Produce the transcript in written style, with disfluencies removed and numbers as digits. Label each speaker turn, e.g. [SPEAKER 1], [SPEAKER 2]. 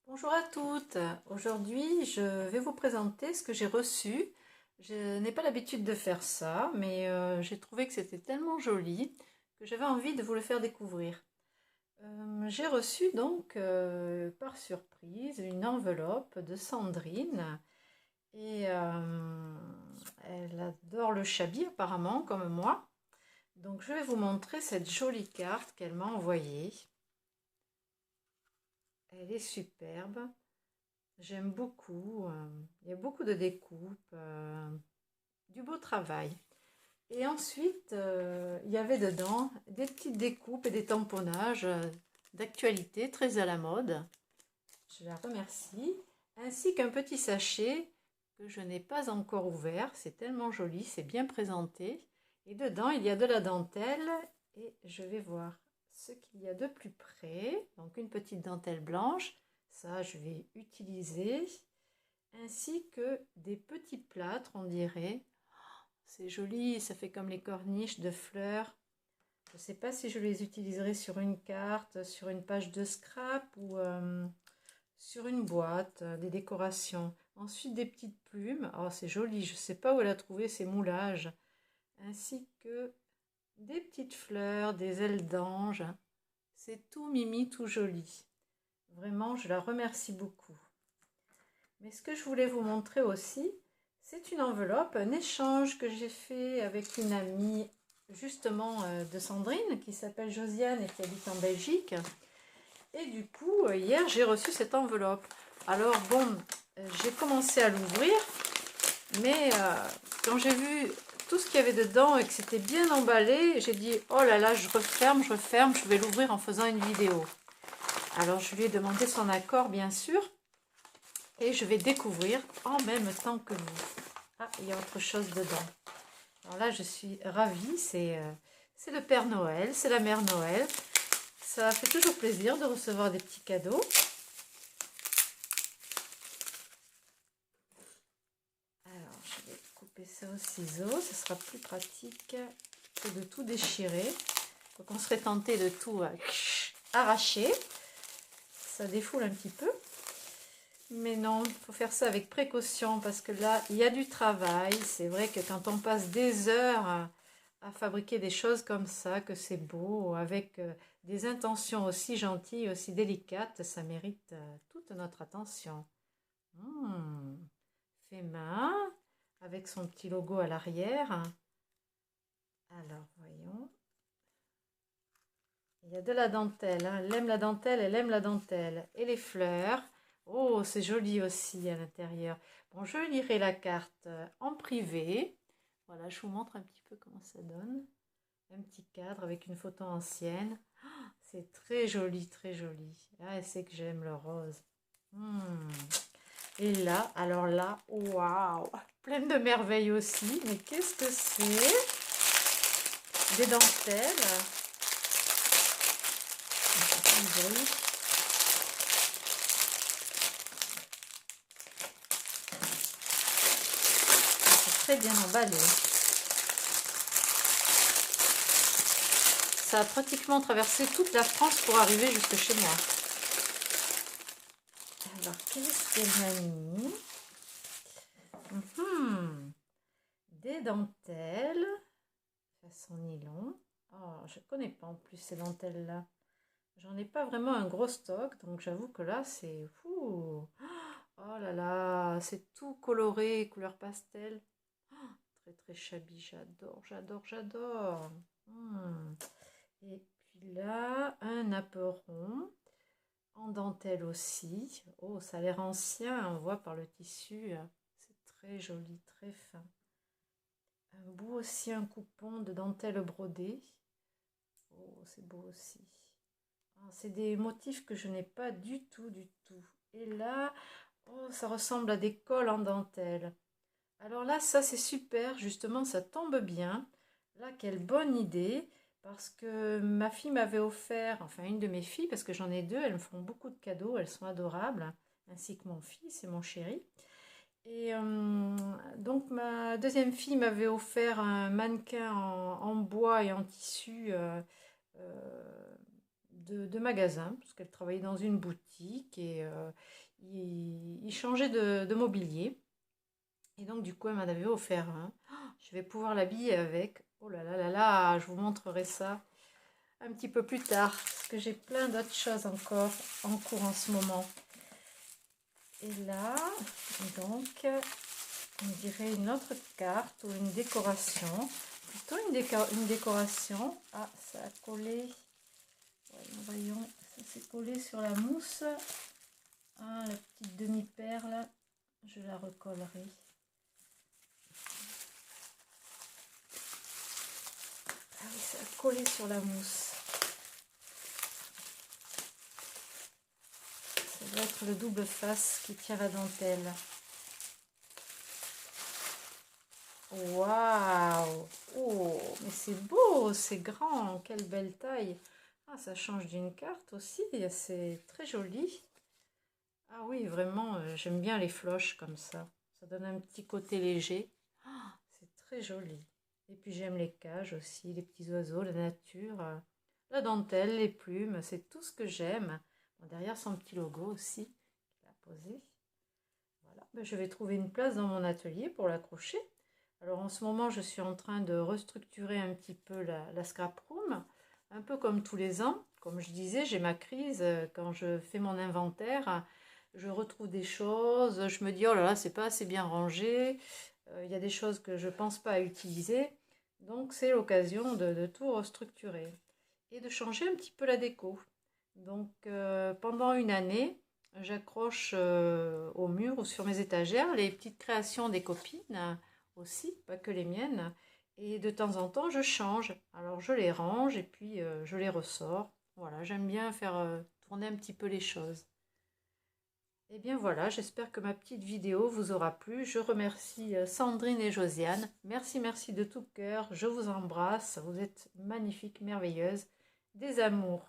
[SPEAKER 1] Bonjour à toutes. Aujourd'hui, je vais vous présenter ce que j'ai reçu. Je n'ai pas l'habitude de faire ça, mais j'ai trouvé que c'était tellement joli que j'avais envie de vous le faire découvrir. J'ai reçu donc par surprise une enveloppe de Sandrine et elle adore le Chabi apparemment comme moi. Donc je vais vous montrer cette jolie carte qu'elle m'a envoyée. Elle est superbe. J'aime beaucoup. Il y a beaucoup de découpes, du beau travail. Et ensuite, il y avait dedans des petites découpes et des tamponnages d'actualité très à la mode. Je la remercie. Ainsi qu'un petit sachet que je n'ai pas encore ouvert. C'est tellement joli, c'est bien présenté. Et dedans, il y a de la dentelle. Et je vais voir ce qu'il y a de plus près. Donc une petite dentelle blanche. Ça, je vais utiliser ainsi que des petits plâtres, on dirait. C'est joli, ça fait comme les corniches de fleurs. Je ne sais pas si je les utiliserai sur une carte, sur une page de scrap ou sur une boîte, des décorations. Ensuite, des petites plumes. Oh, c'est joli, je ne sais pas où elle a trouvé ces moulages. Ainsi que des petites fleurs, des ailes d'ange. C'est tout mimi, tout joli. Vraiment, je la remercie beaucoup. Mais ce que je voulais vous montrer aussi, c'est une enveloppe, un échange que j'ai fait avec une amie justement de Sandrine qui s'appelle Josiane et qui habite en Belgique. Et du coup, hier, j'ai reçu cette enveloppe. Alors bon, j'ai commencé à l'ouvrir, mais quand j'ai vu tout ce qu'il y avait dedans et que c'était bien emballé, j'ai dit, oh là là, je referme, je vais l'ouvrir en faisant une vidéo. Alors je lui ai demandé son accord, bien sûr. Et je vais découvrir en même temps que vous. Ah, il y a autre chose dedans. Alors là, je suis ravie. C'est le Père Noël, c'est la Mère Noël. Ça fait toujours plaisir de recevoir des petits cadeaux. Alors, je vais couper ça au ciseau. Ce sera plus pratique que de tout déchirer. Donc, on serait tenté de tout arracher. Ça défoule un petit peu. Mais non, il faut faire ça avec précaution parce que là, il y a du travail. C'est vrai que quand on passe des heures à fabriquer des choses comme ça, que c'est beau, avec des intentions aussi gentilles, aussi délicates, ça mérite toute notre attention. Hmm, fait main, avec son petit logo à l'arrière. Alors, voyons. Il y a de la dentelle, hein. Elle aime la dentelle, elle aime la dentelle. Et les fleurs. Oh, c'est joli aussi à l'intérieur. Bon, je lirai la carte en privé. Voilà, je vous montre un petit peu comment ça donne. Un petit cadre avec une photo ancienne. C'est très joli, très joli. Ah, elle sait que j'aime le rose. Hmm. Et là, alors là, waouh, pleine de merveilles aussi. Mais qu'est-ce que c'est? Des dentelles. C'est très bien emballé. Ça a pratiquement traversé toute la France pour arriver jusque chez moi. Alors, qu'est-ce qu'elle m'a mis? Des dentelles, façon nylon. Oh, je ne connais pas en plus ces dentelles-là. J'en ai pas vraiment un gros stock, donc j'avoue que là, c'est fou. Oh là là, c'est tout coloré, couleur pastel. Très très shabby, j'adore, j'adore, j'adore. Et puis là, un apron en dentelle aussi. Oh, ça a l'air ancien, on voit par le tissu. C'est très joli, très fin. Un beau aussi, un coupon de dentelle brodée. Oh, c'est beau aussi. Ah, c'est des motifs que je n'ai pas du tout, du tout. Et là, oh, ça ressemble à des cols en dentelle. Alors là, ça c'est super, justement, ça tombe bien. Là, quelle bonne idée, parce que ma fille m'avait offert, enfin une de mes filles, parce que j'en ai deux, elles me font beaucoup de cadeaux, elles sont adorables, ainsi que mon fils et mon chéri. Et donc ma deuxième fille m'avait offert un mannequin en bois et en tissu de magasin, parce qu'elle travaillait dans une boutique et il changeait de mobilier. Et donc, du coup, elle m'en avait offert un. Je vais pouvoir l'habiller avec. Oh là là là là, je vous montrerai ça un petit peu plus tard, parce que j'ai plein d'autres choses encore en cours en ce moment. Et là, donc, on dirait une autre carte ou une décoration. Plutôt une décoration. Ah, ça a collé. Voyons, ça s'est collé sur la mousse. Ah, la petite demi-perle, je la recollerai. Ah oui, ça a collé sur la mousse. Ça doit être le double face qui tient la dentelle. Waouh! Oh, mais c'est beau, c'est grand, quelle belle taille. Ah, ça change d'une carte aussi, c'est très joli. Ah oui, vraiment, j'aime bien les floches comme ça. Ça donne un petit côté léger. Ah, c'est très joli. Et puis j'aime les cages aussi, les petits oiseaux, la nature, la dentelle, les plumes, c'est tout ce que j'aime. Bon, derrière son petit logo aussi, qu'il a posé. Voilà, ben, je vais trouver une place dans mon atelier pour l'accrocher. Alors en ce moment, je suis en train de restructurer un petit peu la scrap room, un peu comme tous les ans. Comme je disais, j'ai ma crise quand je fais mon inventaire. Je retrouve des choses, je me dis oh là là, c'est pas assez bien rangé. Il y a des choses que je pense pas à utiliser. Donc c'est l'occasion de tout restructurer et de changer un petit peu la déco. Donc pendant une année, j'accroche au mur ou sur mes étagères les petites créations des copines aussi, pas que les miennes. Et de temps en temps, je change. Alors je les range et puis je les ressors. Voilà, j'aime bien faire tourner un petit peu les choses. Et bien voilà, j'espère que ma petite vidéo vous aura plu. Je remercie Sandrine et Josiane. Merci, merci de tout cœur. Je vous embrasse. Vous êtes magnifiques, merveilleuses. Des amours.